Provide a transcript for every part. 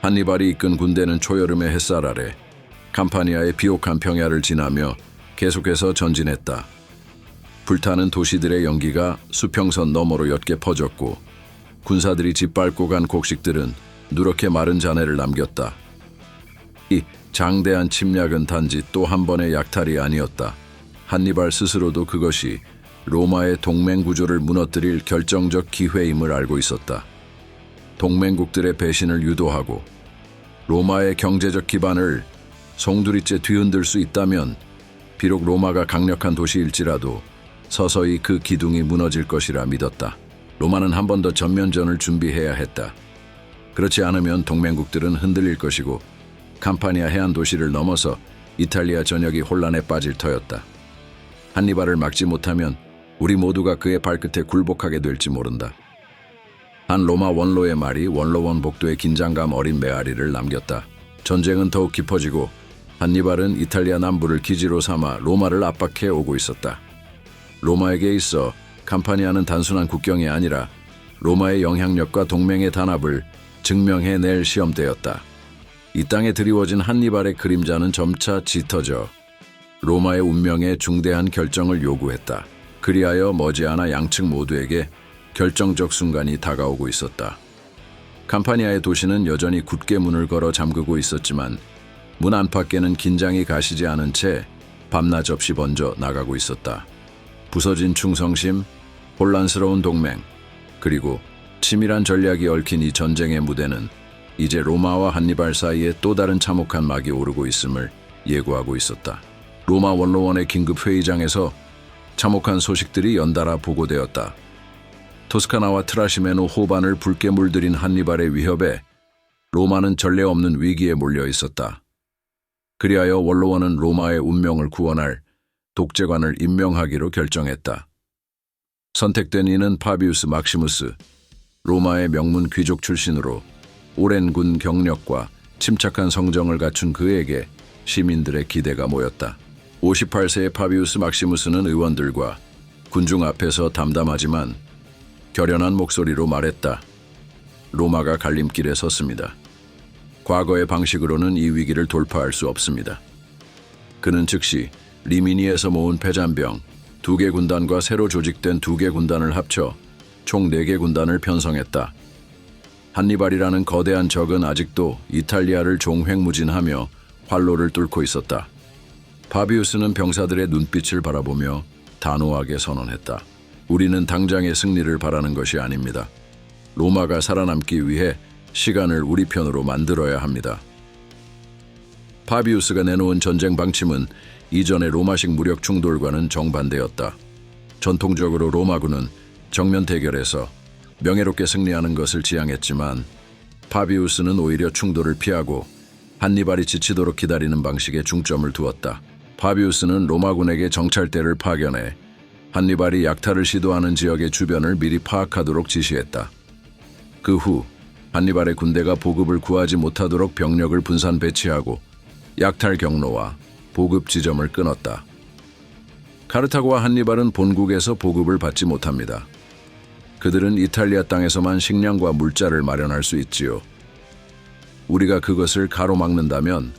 한니발이 이끈 군대는 초여름의 햇살 아래 캄파니아의 비옥한 평야를 지나며 계속해서 전진했다. 불타는 도시들의 연기가 수평선 너머로 옅게 퍼졌고 군사들이 짓밟고 간 곡식들은 누렇게 마른 잔해를 남겼다. 이 장대한 침략은 단지 또 한 번의 약탈이 아니었다. 한니발 스스로도 그것이 로마의 동맹 구조를 무너뜨릴 결정적 기회임을 알고 있었다. 동맹국들의 배신을 유도하고 로마의 경제적 기반을 송두리째 뒤흔들 수 있다면 비록 로마가 강력한 도시일지라도 서서히 그 기둥이 무너질 것이라 믿었다. 로마는 한 번 더 전면전을 준비해야 했다. 그렇지 않으면 동맹국들은 흔들릴 것이고 캄파니아 해안 도시를 넘어서 이탈리아 전역이 혼란에 빠질 터였다. 한니발을 막지 못하면 우리 모두가 그의 발끝에 굴복하게 될지 모른다. 한 로마 원로의 말이 원로원 복도의 긴장감 어린 메아리를 남겼다. 전쟁은 더욱 깊어지고 한니발은 이탈리아 남부를 기지로 삼아 로마를 압박해 오고 있었다. 로마에게 있어 캄파니아는 단순한 국경이 아니라 로마의 영향력과 동맹의 단합을 증명해낼 시험대였다. 이 땅에 드리워진 한니발의 그림자는 점차 짙어져 로마의 운명에 중대한 결정을 요구했다. 그리하여 머지않아 양측 모두에게 결정적 순간이 다가오고 있었다. 캄파니아의 도시는 여전히 굳게 문을 걸어 잠그고 있었지만 문 안팎에는 긴장이 가시지 않은 채 밤낮 없이 번져 나가고 있었다. 부서진 충성심, 혼란스러운 동맹, 그리고 치밀한 전략이 얽힌 이 전쟁의 무대는 이제 로마와 한니발 사이에 또 다른 참혹한 막이 오르고 있음을 예고하고 있었다. 로마 원로원의 긴급 회의장에서 참혹한 소식들이 연달아 보고되었다. 토스카나와 트라시메노 호반을 붉게 물들인 한니발의 위협에 로마는 전례 없는 위기에 몰려 있었다. 그리하여 원로원은 로마의 운명을 구원할 독재관을 임명하기로 결정했다. 선택된 이는 파비우스 막시무스, 로마의 명문 귀족 출신으로 오랜 군 경력과 침착한 성정을 갖춘 그에게 시민들의 기대가 모였다. 58세의 파비우스 막시무스는 의원들과 군중 앞에서 담담하지만 결연한 목소리로 말했다. 로마가 갈림길에 섰습니다. 과거의 방식으로는 이 위기를 돌파할 수 없습니다. 그는 즉시 리미니에서 모은 패잔병 2개 군단과 새로 조직된 2개 군단을 합쳐 총 4개 군단을 편성했다. 한니발이라는 거대한 적은 아직도 이탈리아를 종횡무진하며 활로를 뚫고 있었다. 파비우스는 병사들의 눈빛을 바라보며 단호하게 선언했다. 우리는 당장의 승리를 바라는 것이 아닙니다. 로마가 살아남기 위해 시간을 우리 편으로 만들어야 합니다. 파비우스가 내놓은 전쟁 방침은 이전의 로마식 무력 충돌과는 정반대였다. 전통적으로 로마군은 정면 대결에서 명예롭게 승리하는 것을 지향했지만 파비우스는 오히려 충돌을 피하고 한니발이 지치도록 기다리는 방식에 중점을 두었다. 파비우스는 로마군에게 정찰대를 파견해 한니발이 약탈을 시도하는 지역의 주변을 미리 파악하도록 지시했다. 그 후 한니발의 군대가 보급을 구하지 못하도록 병력을 분산 배치하고 약탈 경로와 보급 지점을 끊었다. 카르타고와 한니발은 본국에서 보급을 받지 못합니다. 그들은 이탈리아 땅에서만 식량과 물자를 마련할 수 있지요. 우리가 그것을 가로막는다면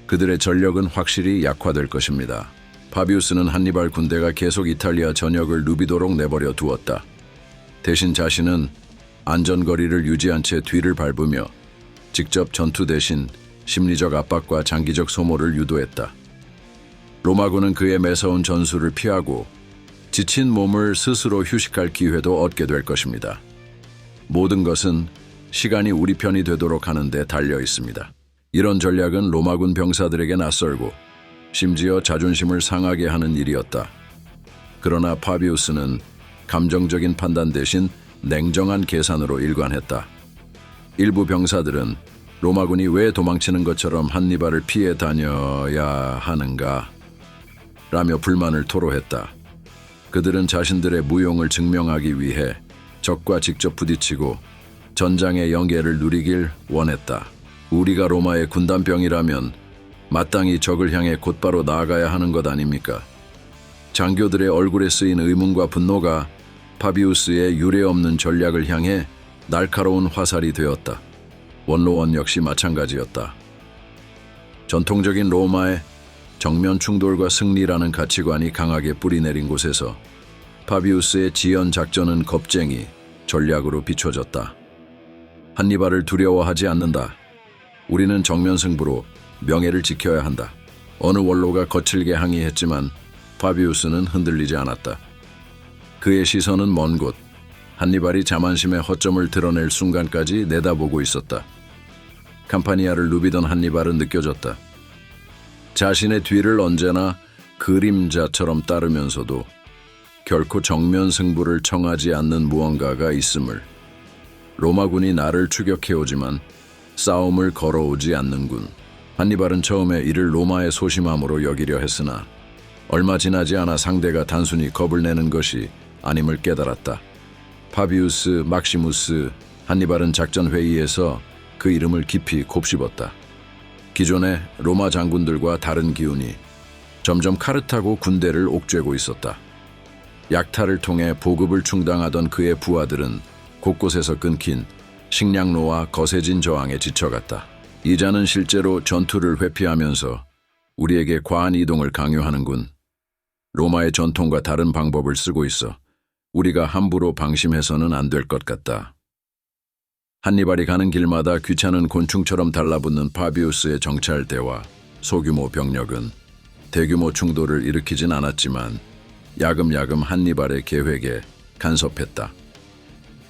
그들의 전력은 확실히 약화될 것입니다. 파비우스는 한니발 군대가 계속 이탈리아 전역을 누비도록 내버려 두었다. 대신 자신은 안전거리를 유지한 채 뒤를 밟으며 직접 전투 대신 심리적 압박과 장기적 소모를 유도했다. 로마군은 그의 매서운 전술을 피하고 지친 몸을 스스로 휴식할 기회도 얻게 될 것입니다. 모든 것은 시간이 우리 편이 되도록 하는 데 달려 있습니다. 이런 전략은 로마군 병사들에게 낯설고 심지어 자존심을 상하게 하는 일이었다. 그러나 파비우스는 감정적인 판단 대신 냉정한 계산으로 일관했다. 일부 병사들은 로마군이 왜 도망치는 것처럼 한니발을 피해 다녀야 하는가 라며 불만을 토로했다. 그들은 자신들의 무용을 증명하기 위해 적과 직접 부딪히고 전장의 영예를 누리길 원했다. 우리가 로마의 군단병이라면 마땅히 적을 향해 곧바로 나아가야 하는 것 아닙니까? 장교들의 얼굴에 쓰인 의문과 분노가 파비우스의 유례없는 전략을 향해 날카로운 화살이 되었다. 원로원 역시 마찬가지였다. 전통적인 로마의 정면 충돌과 승리라는 가치관이 강하게 뿌리내린 곳에서 파비우스의 지연 작전은 겁쟁이 전략으로 비춰졌다. 한니발을 두려워하지 않는다. 우리는 정면 승부로 명예를 지켜야 한다. 어느 원로가 거칠게 항의했지만 파비우스는 흔들리지 않았다. 그의 시선은 먼 곳, 한니발이 자만심의 허점을 드러낼 순간까지 내다보고 있었다. 캄파니아를 누비던 한니발은 느껴졌다. 자신의 뒤를 언제나 그림자처럼 따르면서도 결코 정면 승부를 청하지 않는 무언가가 있음을. 로마군이 나를 추격해오지만 싸움을 걸어오지 않는군. 한니발은 처음에 이를 로마의 소심함으로 여기려 했으나 얼마 지나지 않아 상대가 단순히 겁을 내는 것이 아님을 깨달았다. 파비우스, 막시무스, 한니발은 작전 회의에서 그 이름을 깊이 곱씹었다. 기존의 로마 장군들과 다른 기운이 점점 카르타고 군대를 옥죄고 있었다. 약탈을 통해 보급을 충당하던 그의 부하들은 곳곳에서 끊긴 식량로와 거세진 저항에 지쳐갔다. 이자는 실제로 전투를 회피하면서 우리에게 과한 이동을 강요하는군. 로마의 전통과 다른 방법을 쓰고 있어 우리가 함부로 방심해서는 안 될 것 같다. 한니발이 가는 길마다 귀찮은 곤충처럼 달라붙는 파비우스의 정찰대와 소규모 병력은 대규모 충돌을 일으키진 않았지만 야금야금 한니발의 계획에 간섭했다.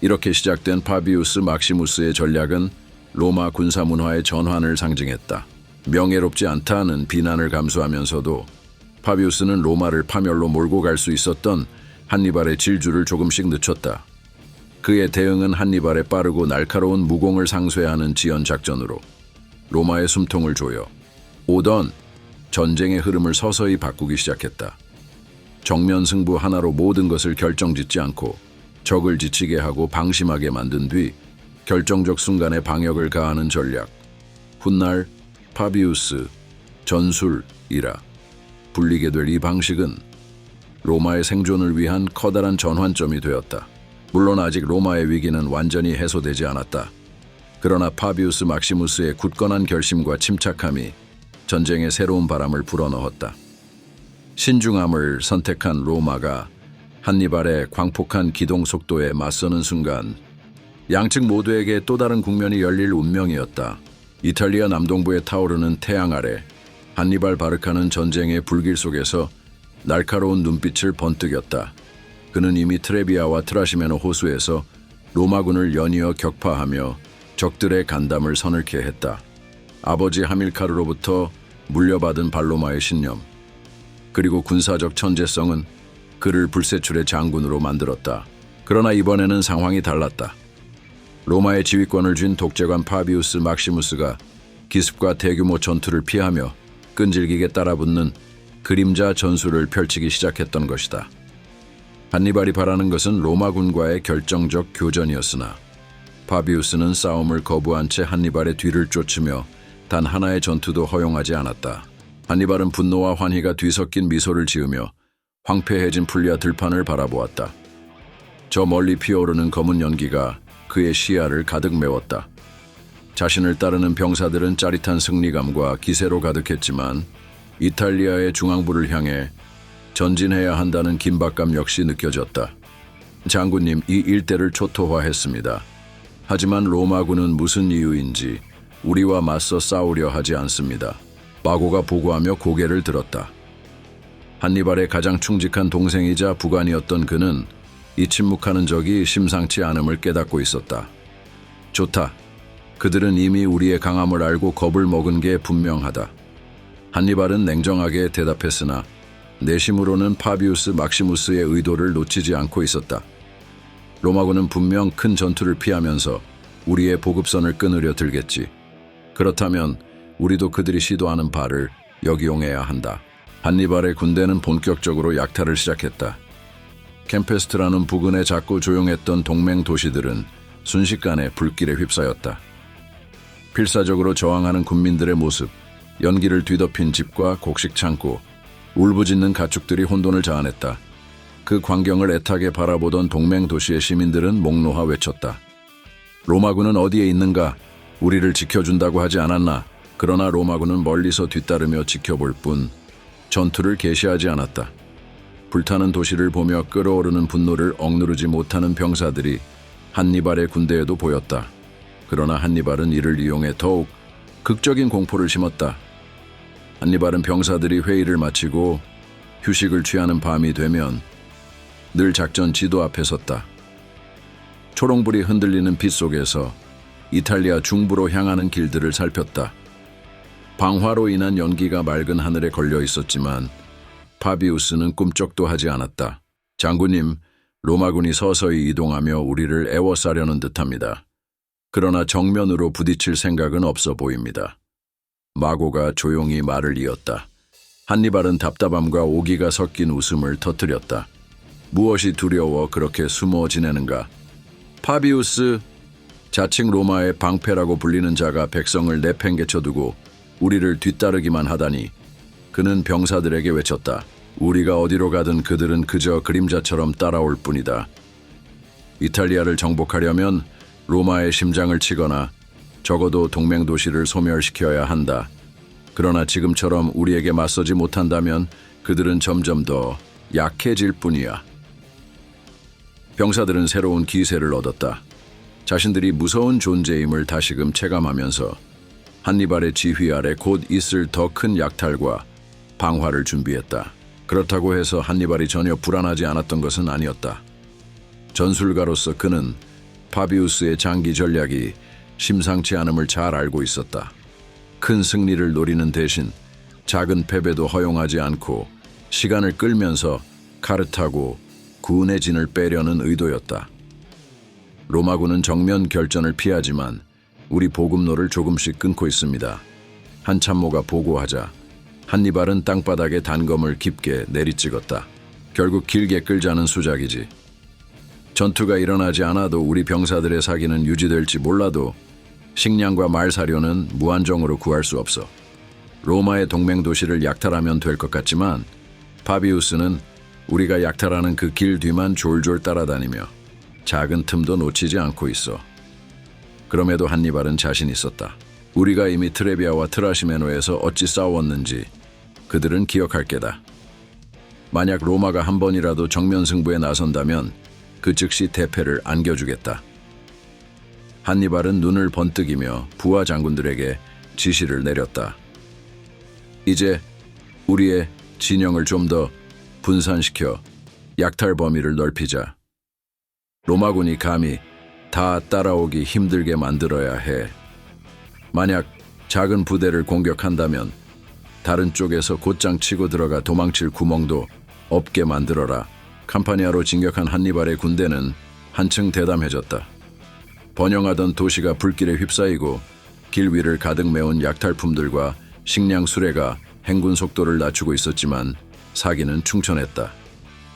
이렇게 시작된 파비우스 막시무스의 전략은 로마 군사 문화의 전환을 상징했다. 명예롭지 않다는 비난을 감수하면서도 파비우스는 로마를 파멸로 몰고 갈 수 있었던 한니발의 질주를 조금씩 늦췄다. 그의 대응은 한니발의 빠르고 날카로운 무공을 상쇄하는 지연 작전으로 로마의 숨통을 조여 오던 전쟁의 흐름을 서서히 바꾸기 시작했다. 정면 승부 하나로 모든 것을 결정짓지 않고 적을 지치게 하고 방심하게 만든 뒤 결정적 순간에 방역을 가하는 전략. 훗날 파비우스 전술이라 불리게 될 이 방식은 로마의 생존을 위한 커다란 전환점이 되었다. 물론 아직 로마의 위기는 완전히 해소되지 않았다. 그러나 파비우스 막시무스의 굳건한 결심과 침착함이 전쟁의 새로운 바람을 불어넣었다. 신중함을 선택한 로마가 한니발의 광폭한 기동 속도에 맞서는 순간 양측 모두에게 또 다른 국면이 열릴 운명이었다. 이탈리아 남동부에 타오르는 태양 아래 한니발 바르카는 전쟁의 불길 속에서 날카로운 눈빛을 번뜩였다. 그는 이미 트레비아와 트라시메노 호수에서 로마군을 연이어 격파하며 적들의 간담을 서늘케 했다. 아버지 하밀카르로부터 물려받은 발로마의 신념, 그리고 군사적 천재성은 그를 불세출의 장군으로 만들었다. 그러나 이번에는 상황이 달랐다. 로마의 지휘권을 쥔 독재관 파비우스 막시무스가 기습과 대규모 전투를 피하며 끈질기게 따라붙는 그림자 전술을 펼치기 시작했던 것이다. 한니발이 바라는 것은 로마군과의 결정적 교전이었으나 파비우스는 싸움을 거부한 채 한니발의 뒤를 쫓으며 단 하나의 전투도 허용하지 않았다. 한니발은 분노와 환희가 뒤섞인 미소를 지으며 황폐해진 풀리아 들판을 바라보았다. 저 멀리 피어오르는 검은 연기가 그의 시야를 가득 메웠다. 자신을 따르는 병사들은 짜릿한 승리감과 기세로 가득했지만 이탈리아의 중앙부를 향해 전진해야 한다는 긴박감 역시 느껴졌다. 장군님, 이 일대를 초토화했습니다. 하지만 로마군은 무슨 이유인지 우리와 맞서 싸우려 하지 않습니다. 마고가 보고하며 고개를 들었다. 한니발의 가장 충직한 동생이자 부관이었던 그는 이 침묵하는 적이 심상치 않음을 깨닫고 있었다. 좋다. 그들은 이미 우리의 강함을 알고 겁을 먹은 게 분명하다. 한니발은 냉정하게 대답했으나 내심으로는 파비우스 막시무스의 의도를 놓치지 않고 있었다. 로마군은 분명 큰 전투를 피하면서 우리의 보급선을 끊으려 들겠지. 그렇다면 우리도 그들이 시도하는 바를 역이용해야 한다. 한니발의 군대는 본격적으로 약탈을 시작했다. 캠페스트라는 부근에 작고 조용했던 동맹 도시들은 순식간에 불길에 휩싸였다. 필사적으로 저항하는 군민들의 모습, 연기를 뒤덮인 집과 곡식 창고, 울부짖는 가축들이 혼돈을 자아냈다. 그 광경을 애타게 바라보던 동맹 도시의 시민들은 목 놓아 외쳤다. 로마군은 어디에 있는가? 우리를 지켜준다고 하지 않았나? 그러나 로마군은 멀리서 뒤따르며 지켜볼 뿐 전투를 개시하지 않았다. 불타는 도시를 보며 끓어오르는 분노를 억누르지 못하는 병사들이 한니발의 군대에도 보였다. 그러나 한니발은 이를 이용해 더욱 극적인 공포를 심었다. 한니발은 병사들이 회의를 마치고 휴식을 취하는 밤이 되면 늘 작전 지도 앞에 섰다. 초롱불이 흔들리는 빛 속에서 이탈리아 중부로 향하는 길들을 살폈다. 방화로 인한 연기가 맑은 하늘에 걸려 있었지만 파비우스는 꿈쩍도 하지 않았다. 장군님, 로마군이 서서히 이동하며 우리를 에워싸려는 듯합니다. 그러나 정면으로 부딪힐 생각은 없어 보입니다. 마고가 조용히 말을 이었다. 한니발은 답답함과 오기가 섞인 웃음을 터뜨렸다. 무엇이 두려워 그렇게 숨어 지내는가? 파비우스, 자칭 로마의 방패라고 불리는 자가 백성을 내팽개쳐두고 우리를 뒤따르기만 하다니. 그는 병사들에게 외쳤다. 우리가 어디로 가든 그들은 그저 그림자처럼 따라올 뿐이다. 이탈리아를 정복하려면 로마의 심장을 치거나 적어도 동맹 도시를 소멸시켜야 한다. 그러나 지금처럼 우리에게 맞서지 못한다면 그들은 점점 더 약해질 뿐이야. 병사들은 새로운 기세를 얻었다. 자신들이 무서운 존재임을 다시금 체감하면서 한니발의 지휘 아래 곧 있을 더 큰 약탈과 방화를 준비했다. 그렇다고 해서 한니발이 전혀 불안하지 않았던 것은 아니었다. 전술가로서 그는 파비우스의 장기 전략이 심상치 않음을 잘 알고 있었다. 큰 승리를 노리는 대신 작은 패배도 허용하지 않고 시간을 끌면서 카르타고 군의 진을 빼려는 의도였다. 로마군은 정면 결전을 피하지만 우리 보급로를 조금씩 끊고 있습니다. 한 참모가 보고하자 한니발은 땅바닥에 단검을 깊게 내리찍었다. 결국 길게 끌자는 수작이지. 전투가 일어나지 않아도 우리 병사들의 사기는 유지될지 몰라도 식량과 말사료는 무한정으로 구할 수 없어. 로마의 동맹 도시를 약탈하면 될 것 같지만 파비우스는 우리가 약탈하는 그 길 뒤만 졸졸 따라다니며 작은 틈도 놓치지 않고 있어. 그럼에도 한니발은 자신 있었다. 우리가 이미 트레비아와 트라시메노에서 어찌 싸웠는지 그들은 기억할 게다. 만약 로마가 한 번이라도 정면 승부에 나선다면 그 즉시 대패를 안겨주겠다. 한니발은 눈을 번뜩이며 부하 장군들에게 지시를 내렸다. 이제 우리의 진영을 좀 더 분산시켜 약탈 범위를 넓히자. 로마군이 감히 다 따라오기 힘들게 만들어야 해. 만약 작은 부대를 공격한다면 다른 쪽에서 곧장 치고 들어가 도망칠 구멍도 없게 만들어라. 캄파니아로 진격한 한니발의 군대는 한층 대담해졌다. 번영하던 도시가 불길에 휩싸이고 길 위를 가득 메운 약탈품들과 식량 수레가 행군 속도를 낮추고 있었지만 사기는 충천했다.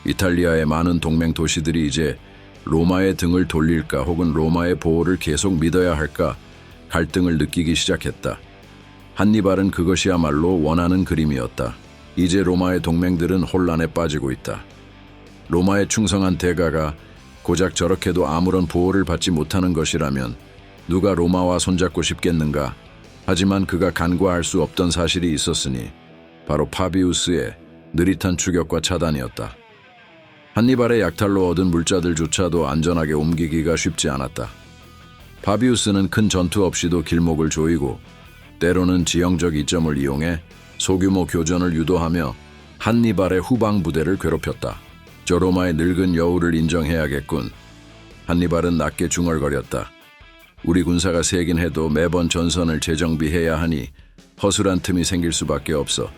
이탈리아의 많은 동맹 도시들이 이제 로마의 등을 돌릴까 혹은 로마의 보호를 계속 믿어야 할까 갈등을 느끼기 시작했다. 한니발은 그것이야말로 원하는 그림이었다. 이제 로마의 동맹들은 혼란에 빠지고 있다. 로마의 충성한 대가가 고작 저렇게도 아무런 보호를 받지 못하는 것이라면 누가 로마와 손잡고 싶겠는가? 하지만 그가 간과할 수 없던 사실이 있었으니 바로 파비우스의 느릿한 추격과 차단이었다. 한니발의 약탈로 얻은 물자들조차도 안전하게 옮기기가 쉽지 않았다. 파비우스는 큰 전투 없이도 길목을 조이고 때로는 지형적 이점을 이용해 소규모 교전을 유도하며 한니발의 후방 부대를 괴롭혔다. 저 로마의 늙은 여우를 인정해야겠군. 한니발은 낮게 중얼거렸다. 우리 군사가 세긴 해도 매번 전선을 재정비해야 하니 허술한 틈이 생길 수밖에 없어.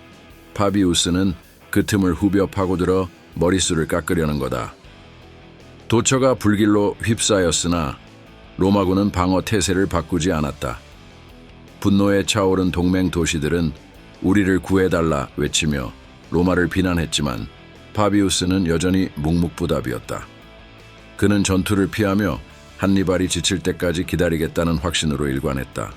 파비우스는 그 틈을 후벼 파고들어 머릿수를 깎으려는 거다. 도처가 불길로 휩싸였으나 로마군은 방어 태세를 바꾸지 않았다. 분노에 차오른 동맹 도시들은 우리를 구해달라 외치며 로마를 비난했지만 파비우스는 여전히 묵묵부답이었다. 그는 전투를 피하며 한니발이 지칠 때까지 기다리겠다는 확신으로 일관했다.